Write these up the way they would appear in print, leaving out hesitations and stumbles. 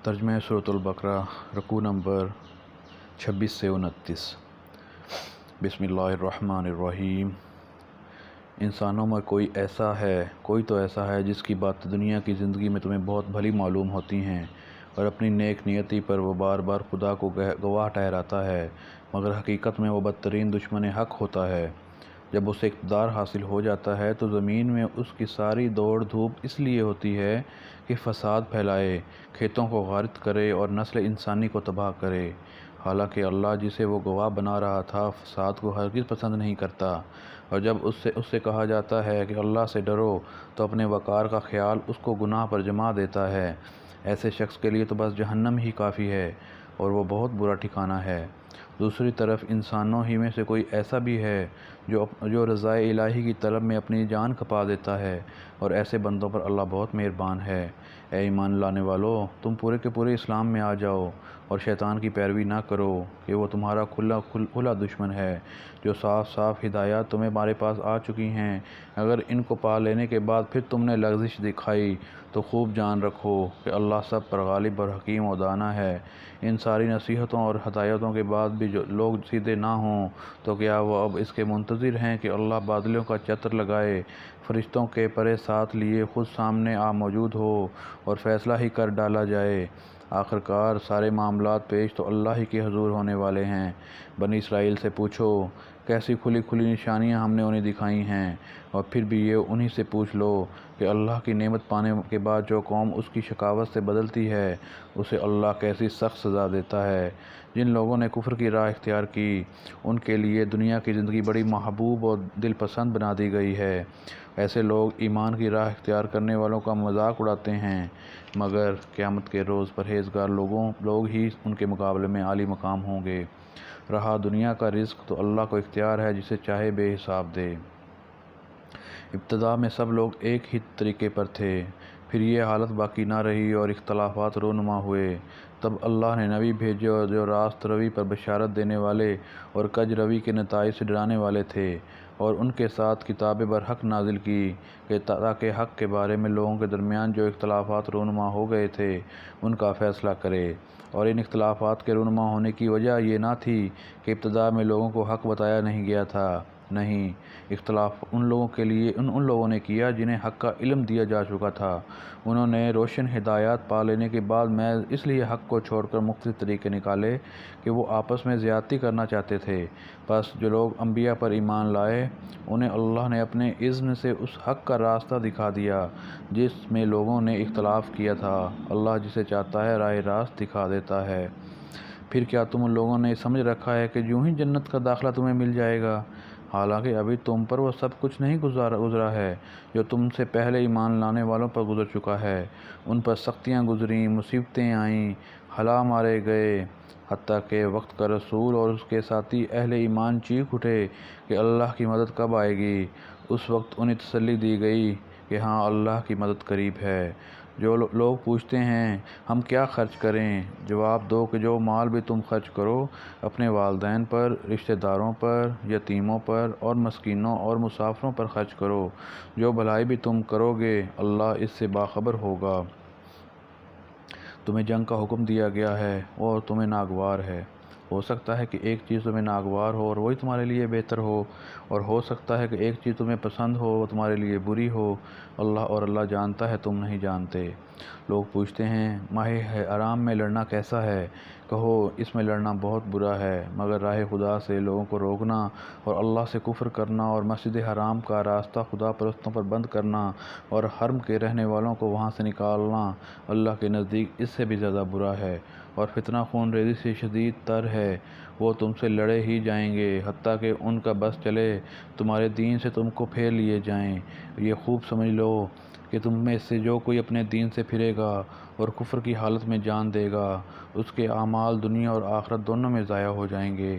ترجمہ سورۃ البقرہ، رکوع نمبر 26 سے 29۔ بسم اللہ الرحمن الرحیم۔ انسانوں میں کوئی تو ایسا ہے جس کی بات دنیا کی زندگی میں تمہیں بہت بھلی معلوم ہوتی ہیں اور اپنی نیک نیتی پر وہ بار بار خدا کو گواہ ٹھہراتا ہے، مگر حقیقت میں وہ بدترین دشمن حق ہوتا ہے۔ جب اسے اقتدار حاصل ہو جاتا ہے تو زمین میں اس کی ساری دوڑ دھوپ اس لیے ہوتی ہے کہ فساد پھیلائے، کھیتوں کو غارت کرے اور نسل انسانی کو تباہ کرے، حالانکہ اللہ جسے وہ گواہ بنا رہا تھا فساد کو ہرگز پسند نہیں کرتا۔ اور جب اس سے کہا جاتا ہے کہ اللہ سے ڈرو تو اپنے وقار کا خیال اس کو گناہ پر جما دیتا ہے۔ ایسے شخص کے لیے تو بس جہنم ہی کافی ہے اور وہ بہت برا ٹھکانہ ہے۔ دوسری طرف انسانوں ہی میں سے کوئی ایسا بھی ہے جو رضائے الہی کی طلب میں اپنی جان کھپا دیتا ہے، اور ایسے بندوں پر اللہ بہت مہربان ہے۔ اے ایمان لانے والو، تم پورے کے پورے اسلام میں آ جاؤ اور شیطان کی پیروی نہ کرو کہ وہ تمہارا کھلا دشمن ہے۔ جو صاف صاف ہدایات تمہارے پاس آ چکی ہیں، اگر ان کو پا لینے کے بعد پھر تم نے لغزش دکھائی تو خوب جان رکھو کہ اللہ سب پر غالب اور حکیم و دانا ہے۔ ان ساری نصیحتوں اور ہدایتوں کے بعد بھی جو لوگ سیدھے نہ ہوں تو کیا وہ اب اس کے منتظر ہیں کہ اللہ بادلوں کا چتر لگائے، فرشتوں کے پرے ساتھ لیے خود سامنے موجود ہو اور فیصلہ ہی کر ڈالا جائے؟ آخرکار سارے معاملات پیش تو اللہ ہی کے حضور ہونے والے ہیں۔ بنی اسرائیل سے پوچھو، کیسی کھلی کھلی نشانیاں ہم نے انہیں دکھائی ہیں، اور پھر بھی یہ انہی سے پوچھ لو کہ اللہ کی نعمت پانے کے بعد جو قوم اس کی شقاوت سے بدلتی ہے اسے اللہ کیسی سخت سزا دیتا ہے۔ جن لوگوں نے کفر کی راہ اختیار کی ان کے لیے دنیا کی زندگی بڑی محبوب اور دل پسند بنا دی گئی ہے۔ ایسے لوگ ایمان کی راہ اختیار کرنے والوں کا مذاق اڑاتے ہیں، مگر قیامت کے روز پرہیزگار لوگ ہی ان کے مقابلے میں عالی مقام ہوں گے۔ رہا دنیا کا رزق تو اللہ کو اختیار ہے جسے چاہے بے حساب دے۔ ابتدا میں سب لوگ ایک ہی طریقے پر تھے، پھر یہ حالت باقی نہ رہی اور اختلافات رونما ہوئے۔ تب اللہ نے نبی بھیجے جو راست روی پر بشارت دینے والے اور کج روی کے نتائج سے ڈرانے والے تھے، اور ان کے ساتھ کتاب برحق نازل کی کہ تاکہ حق کے بارے میں لوگوں کے درمیان جو اختلافات رونما ہو گئے تھے ان کا فیصلہ کرے۔ اور ان اختلافات کے رونما ہونے کی وجہ یہ نہ تھی کہ ابتدا میں لوگوں کو حق بتایا نہیں گیا تھا، نہیں، اختلاف ان لوگوں نے کیا جنہیں حق کا علم دیا جا چکا تھا۔ انہوں نے روشن ہدایات پا لینے کے بعد محض اس لیے حق کو چھوڑ کر مختلف طریقے نکالے کہ وہ آپس میں زیادتی کرنا چاہتے تھے۔ بس جو لوگ انبیاء پر ایمان لائے انہیں اللہ نے اپنے اذن سے اس حق کا راستہ دکھا دیا جس میں لوگوں نے اختلاف کیا تھا۔ اللہ جسے چاہتا ہے راہ راست دکھا دیتا ہے۔ پھر کیا تم لوگوں نے سمجھ رکھا ہے کہ یوں ہی جنت کا داخلہ تمہیں مل جائے گا، حالانکہ ابھی تم پر وہ سب کچھ نہیں گزرا ہے جو تم سے پہلے ایمان لانے والوں پر گزر چکا ہے۔ ان پر سختیاں گزریں، مصیبتیں آئیں، ہلا مارے گئے، حتیٰ کہ وقت کا رسول اور اس کے ساتھی اہل ایمان چیخ اٹھے کہ اللہ کی مدد کب آئے گی۔ اس وقت انہیں تسلی دی گئی کہ ہاں، اللہ کی مدد قریب ہے۔ جو لوگ پوچھتے ہیں ہم کیا خرچ کریں، جواب دو کہ جو مال بھی تم خرچ کرو اپنے والدین پر، رشتہ داروں پر، یتیموں پر اور مسکینوں اور مسافروں پر خرچ کرو۔ جو بھلائی بھی تم کرو گے اللہ اس سے باخبر ہوگا۔ تمہیں جنگ کا حکم دیا گیا ہے اور تمہیں ناگوار ہے۔ ہو سکتا ہے کہ ایک چیز تمہیں ناگوار ہو اور وہی تمہارے لیے بہتر ہو، اور ہو سکتا ہے کہ ایک چیز تمہیں پسند ہو وہ تمہارے لیے بری ہو۔ اللہ جانتا ہے، تم نہیں جانتے۔ لوگ پوچھتے ہیں ماہ حرام میں لڑنا کیسا ہے؟ کہو اس میں لڑنا بہت برا ہے، مگر راہ خدا سے لوگوں کو روکنا اور اللہ سے کفر کرنا اور مسجد حرام کا راستہ خدا پرستوں پر بند کرنا اور حرم کے رہنے والوں کو وہاں سے نکالنا اللہ کے نزدیک اس سے بھی زیادہ برا ہے، اور فتنہ خون ریزی سے شدید تر ہے۔ وہ تم سے لڑے ہی جائیں گے حتیٰ کہ ان کا بس چلے تمہارے دین سے تم کو پھیر لیے جائیں۔ یہ خوب سمجھ لو کہ تم میں سے جو کوئی اپنے دین سے پھرے گا اور کفر کی حالت میں جان دے گا اس کے اعمال دنیا اور آخرت دونوں میں ضائع ہو جائیں گے۔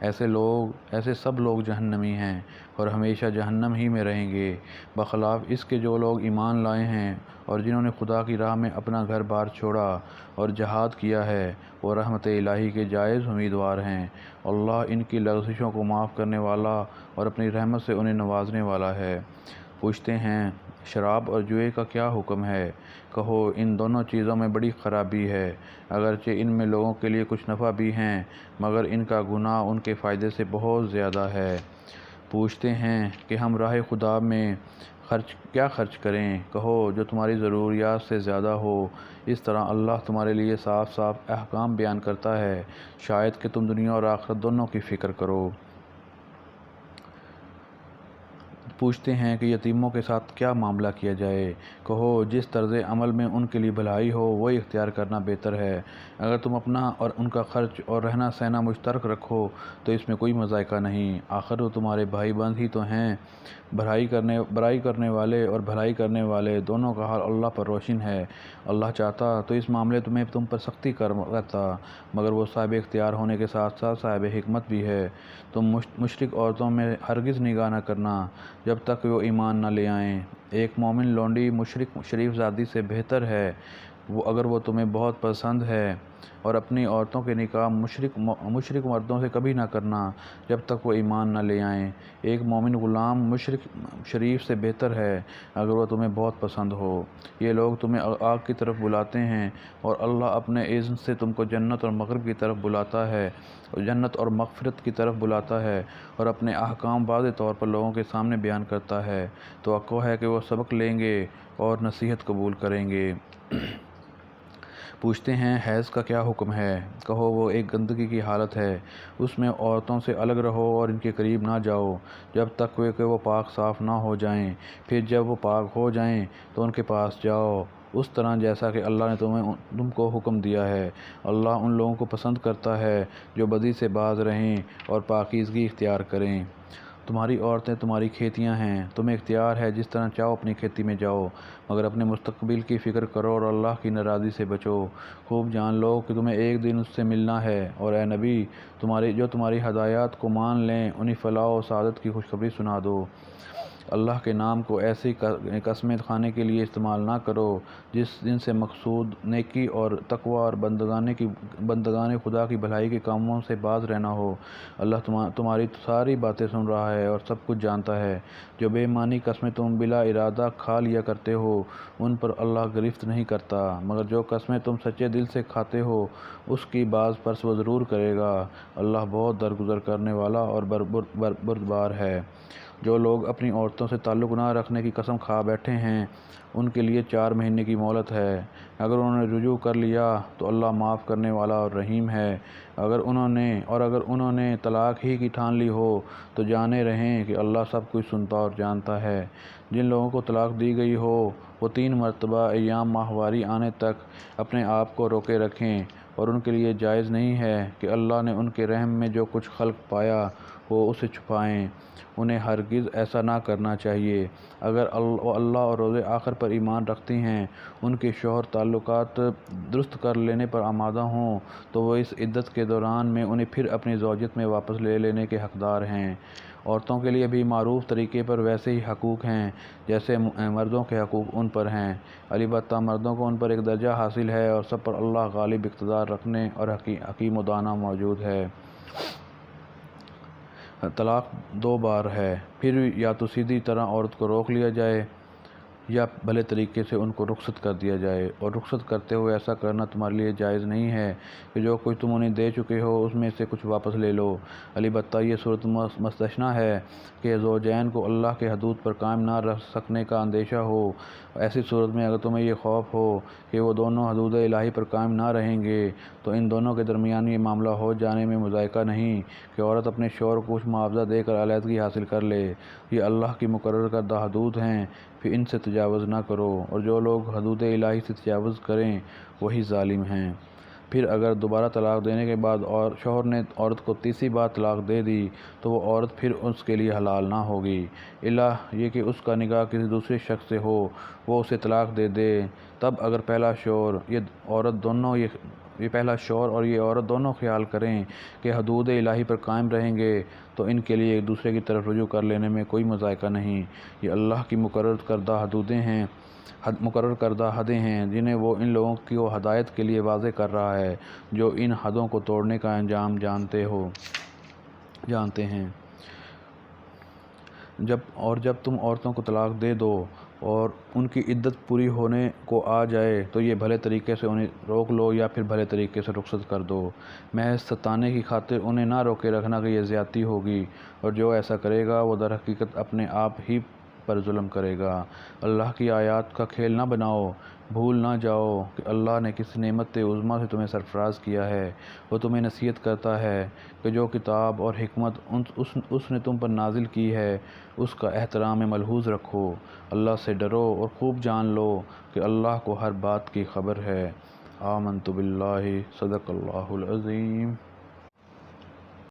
ایسے سب لوگ جہنمی ہیں اور ہمیشہ جہنم ہی میں رہیں گے، بخلاف اس کے جو لوگ ایمان لائے ہیں اور جنہوں نے خدا کی راہ میں اپنا گھر بار چھوڑا اور جہاد کیا ہے، وہ رحمت الہی کے جائز امیدوار ہیں۔ اللہ ان کی لغزشوں کو معاف کرنے والا اور اپنی رحمت سے انہیں نوازنے والا ہے۔ پوچھتے ہیں شراب اور جوئے کا کیا حکم ہے؟ کہو ان دونوں چیزوں میں بڑی خرابی ہے، اگرچہ ان میں لوگوں کے لیے کچھ نفع بھی ہیں، مگر ان کا گناہ ان کے فائدے سے بہت زیادہ ہے۔ پوچھتے ہیں کہ ہم راہ خدا میں کیا خرچ کریں؟ کہو جو تمہاری ضروریات سے زیادہ ہو۔ اس طرح اللہ تمہارے لیے صاف صاف احکام بیان کرتا ہے، شاید کہ تم دنیا اور آخرت دونوں کی فکر کرو۔ پوچھتے ہیں کہ یتیموں کے ساتھ کیا معاملہ کیا جائے؟ کہو جس طرز عمل میں ان کے لیے بھلائی ہو وہی اختیار کرنا بہتر ہے۔ اگر تم اپنا اور ان کا خرچ اور رہنا سہنا مشترک رکھو تو اس میں کوئی مذائقہ نہیں، آخر وہ تمہارے بھائی بند ہی تو ہیں۔ برائی کرنے والے اور بھلائی کرنے والے دونوں کا حال اللہ پر روشن ہے۔ اللہ چاہتا تو اس معاملے میں تم پر سختی کرتا، مگر وہ صاحب اختیار ہونے کے ساتھ ساتھ صاحب حکمت بھی ہے۔ تم مشرک عورتوں میں ہرگز نگاہ نہ کرنا جب تک وہ ایمان نہ لے آئیں۔ ایک مومن لونڈی مشرک شریف زادی سے بہتر ہے، اگر وہ تمہیں بہت پسند ہے، اور اپنی عورتوں کے نکاح مشرک مردوں سے کبھی نہ کرنا جب تک وہ ایمان نہ لے آئیں۔ ایک مومن غلام مشرک شریف سے بہتر ہے، اگر وہ تمہیں بہت پسند ہو۔ یہ لوگ تمہیں آگ کی طرف بلاتے ہیں، اور اللہ اپنے اذن سے تم کو جنت اور مغرب کی طرف بلاتا ہے، جنت اور مغفرت کی طرف بلاتا ہے، اور اپنے احکام واضح طور پر لوگوں کے سامنے بیان کرتا ہے۔ توقع ہے کہ وہ سبق لیں گے اور نصیحت قبول کریں گے۔ پوچھتے ہیں حیض کا کیا حکم ہے؟ کہو وہ ایک گندگی کی حالت ہے، اس میں عورتوں سے الگ رہو اور ان کے قریب نہ جاؤ جب تک کہ وہ پاک صاف نہ ہو جائیں، پھر جب وہ پاک ہو جائیں تو ان کے پاس جاؤ، اس طرح جیسا کہ اللہ نے تم کو حکم دیا ہے۔ اللہ ان لوگوں کو پسند کرتا ہے جو بدی سے باز رہیں اور پاکیزگی اختیار کریں۔ تمہاری عورتیں تمہاری کھیتیاں ہیں، تمہیں اختیار ہے جس طرح چاہو اپنی کھیتی میں جاؤ، مگر اپنے مستقبل کی فکر کرو اور اللہ کی ناراضی سے بچو۔ خوب جان لو کہ تمہیں ایک دن اس سے ملنا ہے، اور اے نبی جو تمہاری ہدایات کو مان لیں انہیں فلاح و سعادت کی خوشخبری سنا دو۔ اللہ کے نام کو ایسی قسمیں کھانے کے لیے استعمال نہ کرو جن سے مقصود نیکی اور تقوی اور بندگان خدا کی بھلائی کے کاموں سے باز رہنا ہو۔ اللہ تمہاری ساری باتیں سن رہا ہے اور سب کچھ جانتا ہے۔ جو بے معنی قسمیں تم بلا ارادہ کھا لیا کرتے ہو ان پر اللہ گرفت نہیں کرتا، مگر جو قسمیں تم سچے دل سے کھاتے ہو اس کی باز پرس وہ ضرور کرے گا۔ اللہ بہت درگزر کرنے والا اور بردبار ہے۔ جو لوگ اپنی عورتوں سے تعلق نہ رکھنے کی قسم کھا بیٹھے ہیں ان کے لیے 4 مہینے کی مہلت ہے۔ اگر انہوں نے رجوع کر لیا تو اللہ معاف کرنے والا اور رحیم ہے۔ اگر انہوں نے طلاق ہی کی ٹھان لی ہو تو جانے رہیں کہ اللہ سب کچھ سنتا اور جانتا ہے۔ جن لوگوں کو طلاق دی گئی ہو وہ 3 مرتبہ ایام ماہواری آنے تک اپنے آپ کو روکے رکھیں، اور ان کے لیے جائز نہیں ہے کہ اللہ نے ان کے رحم میں جو کچھ خلق پایا وہ اسے چھپائیں۔ انہیں ہرگز ایسا نہ کرنا چاہیے۔ اگر اللہ اور روز آخر پر ایمان رکھتی ہیں، ان کے شوہر تعلقات درست کر لینے پر آمادہ ہوں تو وہ اس عدت کے دوران میں انہیں پھر اپنی زوجیت میں واپس لے لینے کے حقدار ہیں۔ عورتوں کے لیے بھی معروف طریقے پر ویسے ہی حقوق ہیں جیسے مردوں کے حقوق ان پر ہیں، البتہ مردوں کو ان پر ایک درجہ حاصل ہے، اور سب پر اللہ غالب اقتدار رکھنے اور حکیم و دانا موجود ہے۔ طلاق 2 بار ہے، پھر یا تو سیدھی طرح عورت کو روک لیا جائے یا بھلے طریقے سے ان کو رخصت کر دیا جائے، اور رخصت کرتے ہوئے ایسا کرنا تمہارے لیے جائز نہیں ہے کہ جو کچھ تم انہیں دے چکے ہو اس میں سے کچھ واپس لے لو۔ البتہ یہ صورت مستثنیٰ ہے کہ زوجین کو اللہ کے حدود پر قائم نہ رہ سکنے کا اندیشہ ہو۔ ایسی صورت میں اگر تمہیں یہ خوف ہو کہ وہ دونوں حدود الہی پر قائم نہ رہیں گے تو ان دونوں کے درمیان یہ معاملہ ہو جانے میں مضائقہ نہیں کہ عورت اپنے شوہر کو کچھ معاوضہ دے کر علیحدگی حاصل کر لے۔ یہ اللہ کی مقرر کردہ حدود ہیں، پھر ان سے تجاوز نہ کرو، اور جو لوگ حدود الہی سے تجاوز کریں وہی ظالم ہیں۔ پھر اگر دوبارہ طلاق دینے کے بعد شوہر نے عورت کو تیسری بار طلاق دے دی تو وہ عورت پھر اس کے لیے حلال نہ ہوگی، الا یہ کہ اس کا نکاح کسی دوسرے شخص سے ہو، وہ اسے طلاق دے دے۔ تب اگر پہلا شوہر اور یہ عورت دونوں خیال کریں کہ حدود الہی پر قائم رہیں گے تو ان کے لیے ایک دوسرے کی طرف رجوع کر لینے میں کوئی مذائقہ نہیں۔ یہ اللہ کی مقرر کردہ حدیں ہیں جنہیں وہ ان لوگوں کی ہدایت کے لیے واضح کر رہا ہے جو ان حدوں کو توڑنے کا انجام جانتے ہیں۔ جب تم عورتوں کو طلاق دے دو اور ان کی عدت پوری ہونے کو آ جائے تو یہ بھلے طریقے سے انہیں روک لو یا پھر بھلے طریقے سے رخصت کر دو۔ محض ستانے کی خاطر انہیں نہ روکے رکھنا کہ یہ زیادتی ہوگی، اور جو ایسا کرے گا وہ در حقیقت اپنے آپ ہی پر ظلم کرے گا۔ اللہ کی آیات کا کھیل نہ بناؤ، بھول نہ جاؤ کہ اللہ نے کس نعمت عظمیٰ سے تمہیں سرفراز کیا ہے۔ وہ تمہیں نصیحت کرتا ہے کہ جو کتاب اور حکمت اس نے تم پر نازل کی ہے اس کا احترام ملحوظ رکھو۔ اللہ سے ڈرو اور خوب جان لو کہ اللہ کو ہر بات کی خبر ہے۔ آمنت باللہ، صدق اللہ العظیم۔